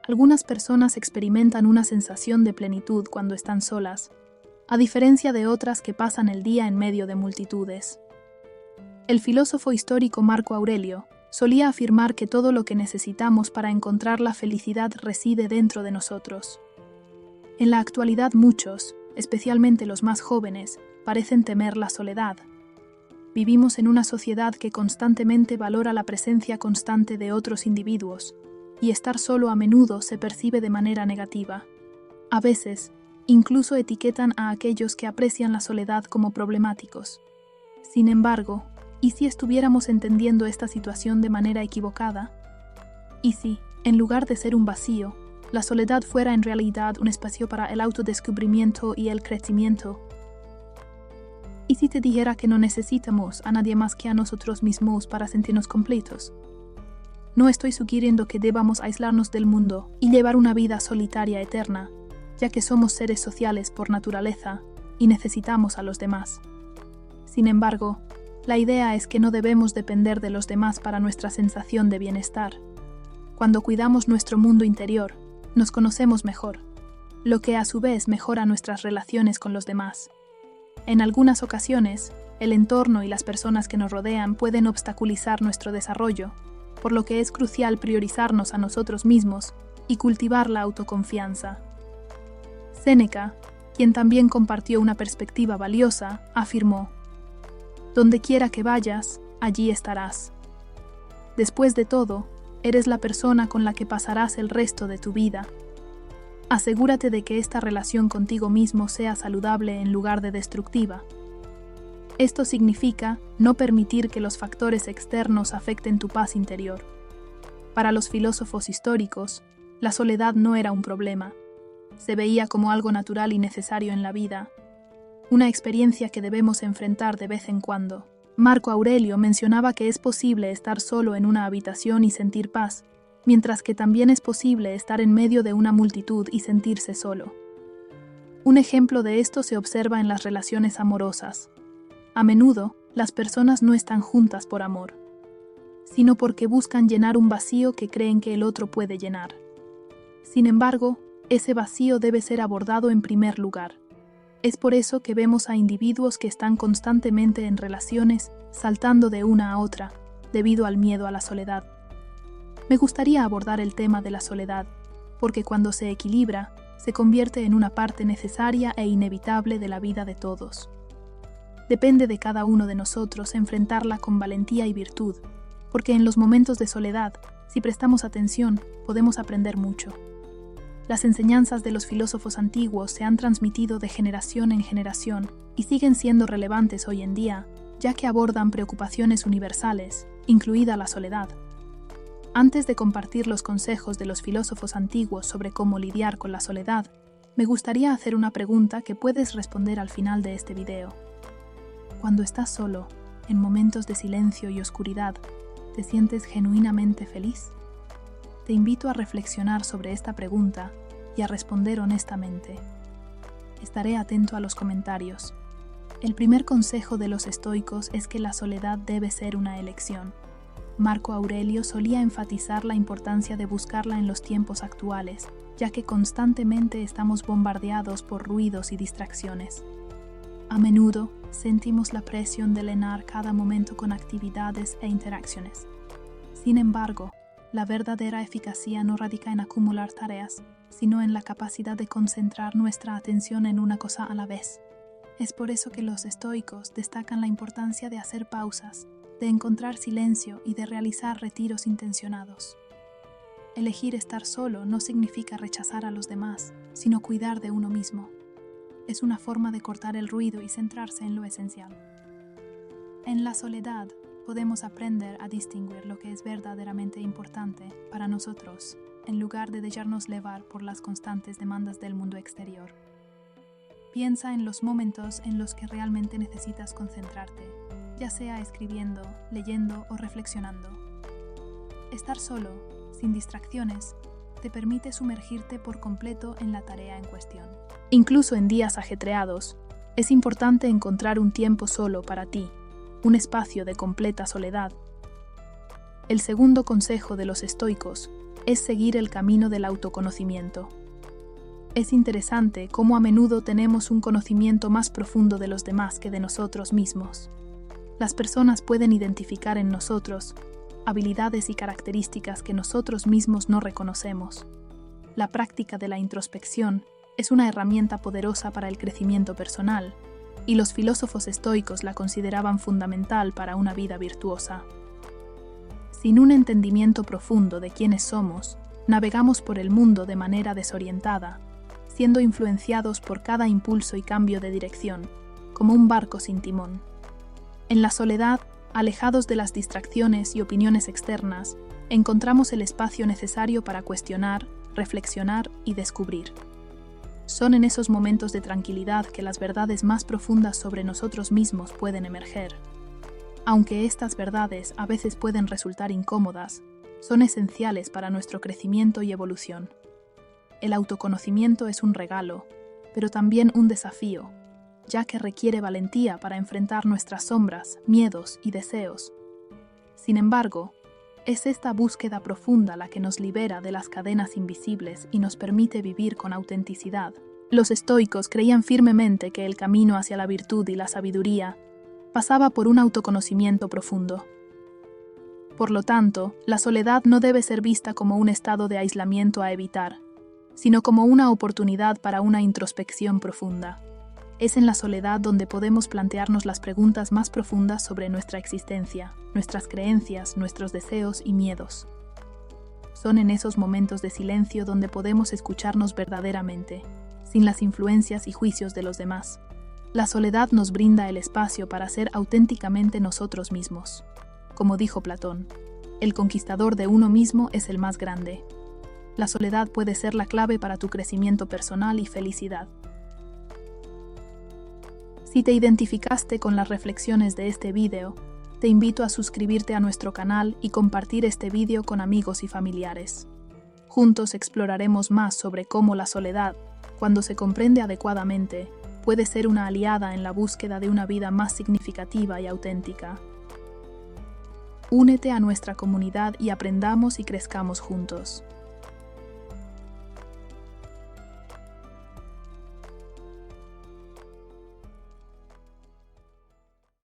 Algunas personas experimentan una sensación de plenitud cuando están solas, a diferencia de otras que pasan el día en medio de multitudes. El filósofo histórico Marco Aurelio solía afirmar que todo lo que necesitamos para encontrar la felicidad reside dentro de nosotros. En la actualidad muchos, especialmente los más jóvenes, parecen temer la soledad. Vivimos en una sociedad que constantemente valora la presencia constante de otros individuos, y estar solo a menudo se percibe de manera negativa. A veces, incluso etiquetan a aquellos que aprecian la soledad como problemáticos. Sin embargo, ¿y si estuviéramos entendiendo esta situación de manera equivocada? ¿Y si, en lugar de ser un vacío, la soledad fuera en realidad un espacio para el autodescubrimiento y el crecimiento? ¿Y si te dijera que no necesitamos a nadie más que a nosotros mismos para sentirnos completos? No estoy sugiriendo que debamos aislarnos del mundo y llevar una vida solitaria eterna, ya que somos seres sociales por naturaleza y necesitamos a los demás. Sin embargo, la idea es que no debemos depender de los demás para nuestra sensación de bienestar. Cuando cuidamos nuestro mundo interior, nos conocemos mejor, lo que a su vez mejora nuestras relaciones con los demás. En algunas ocasiones, el entorno y las personas que nos rodean pueden obstaculizar nuestro desarrollo, por lo que es crucial priorizarnos a nosotros mismos y cultivar la autoconfianza. Séneca, quien también compartió una perspectiva valiosa, afirmó: «Donde quiera que vayas, allí estarás. Después de todo, eres la persona con la que pasarás el resto de tu vida. Asegúrate de que esta relación contigo mismo sea saludable en lugar de destructiva». Esto significa no permitir que los factores externos afecten tu paz interior. Para los filósofos históricos, la soledad no era un problema. Se veía como algo natural y necesario en la vida, una experiencia que debemos enfrentar de vez en cuando. Marco Aurelio mencionaba que es posible estar solo en una habitación y sentir paz, mientras que también es posible estar en medio de una multitud y sentirse solo. Un ejemplo de esto se observa en las relaciones amorosas. A menudo, las personas no están juntas por amor, sino porque buscan llenar un vacío que creen que el otro puede llenar. Sin embargo, ese vacío debe ser abordado en primer lugar. Es por eso que vemos a individuos que están constantemente en relaciones, saltando de una a otra, debido al miedo a la soledad. Me gustaría abordar el tema de la soledad, porque cuando se equilibra, se convierte en una parte necesaria e inevitable de la vida de todos. Depende de cada uno de nosotros enfrentarla con valentía y virtud, porque en los momentos de soledad, si prestamos atención, podemos aprender mucho. Las enseñanzas de los filósofos antiguos se han transmitido de generación en generación y siguen siendo relevantes hoy en día, ya que abordan preocupaciones universales, incluida la soledad. Antes de compartir los consejos de los filósofos antiguos sobre cómo lidiar con la soledad, me gustaría hacer una pregunta que puedes responder al final de este video. Cuando estás solo, en momentos de silencio y oscuridad, ¿te sientes genuinamente feliz? Te invito a reflexionar sobre esta pregunta y a responder honestamente. Estaré atento a los comentarios. El primer consejo de los estoicos es que la soledad debe ser una elección. Marco Aurelio solía enfatizar la importancia de buscarla en los tiempos actuales, ya que constantemente estamos bombardeados por ruidos y distracciones. A menudo, sentimos la presión de llenar cada momento con actividades e interacciones. Sin embargo, la verdadera eficacia no radica en acumular tareas, sino en la capacidad de concentrar nuestra atención en una cosa a la vez. Es por eso que los estoicos destacan la importancia de hacer pausas, de encontrar silencio y de realizar retiros intencionados. Elegir estar solo no significa rechazar a los demás, sino cuidar de uno mismo. Es una forma de cortar el ruido y centrarse en lo esencial. En la soledad, podemos aprender a distinguir lo que es verdaderamente importante para nosotros, en lugar de dejarnos llevar por las constantes demandas del mundo exterior. Piensa en los momentos en los que realmente necesitas concentrarte, ya sea escribiendo, leyendo o reflexionando. Estar solo, sin distracciones, te permite sumergirte por completo en la tarea en cuestión. Incluso en días ajetreados, es importante encontrar un tiempo solo para ti, un espacio de completa soledad. El segundo consejo de los estoicos es seguir el camino del autoconocimiento. Es interesante cómo a menudo tenemos un conocimiento más profundo de los demás que de nosotros mismos. Las personas pueden identificar en nosotros habilidades y características que nosotros mismos no reconocemos. La práctica de la introspección es una herramienta poderosa para el crecimiento personal, y los filósofos estoicos la consideraban fundamental para una vida virtuosa. Sin un entendimiento profundo de quiénes somos, navegamos por el mundo de manera desorientada, siendo influenciados por cada impulso y cambio de dirección, como un barco sin timón. En la soledad, alejados de las distracciones y opiniones externas, encontramos el espacio necesario para cuestionar, reflexionar y descubrir. Son en esos momentos de tranquilidad que las verdades más profundas sobre nosotros mismos pueden emerger. Aunque estas verdades a veces pueden resultar incómodas, son esenciales para nuestro crecimiento y evolución. El autoconocimiento es un regalo, pero también un desafío, ya que requiere valentía para enfrentar nuestras sombras, miedos y deseos. Sin embargo, es esta búsqueda profunda la que nos libera de las cadenas invisibles y nos permite vivir con autenticidad. Los estoicos creían firmemente que el camino hacia la virtud y la sabiduría pasaba por un autoconocimiento profundo. Por lo tanto, la soledad no debe ser vista como un estado de aislamiento a evitar, sino como una oportunidad para una introspección profunda. Es en la soledad donde podemos plantearnos las preguntas más profundas sobre nuestra existencia, nuestras creencias, nuestros deseos y miedos. Son en esos momentos de silencio donde podemos escucharnos verdaderamente, sin las influencias y juicios de los demás. La soledad nos brinda el espacio para ser auténticamente nosotros mismos. Como dijo Platón, el conquistador de uno mismo es el más grande. La soledad puede ser la clave para tu crecimiento personal y felicidad. Si te identificaste con las reflexiones de este video, te invito a suscribirte a nuestro canal y compartir este video con amigos y familiares. Juntos exploraremos más sobre cómo la soledad, cuando se comprende adecuadamente, puede ser una aliada en la búsqueda de una vida más significativa y auténtica. Únete a nuestra comunidad y aprendamos y crezcamos juntos.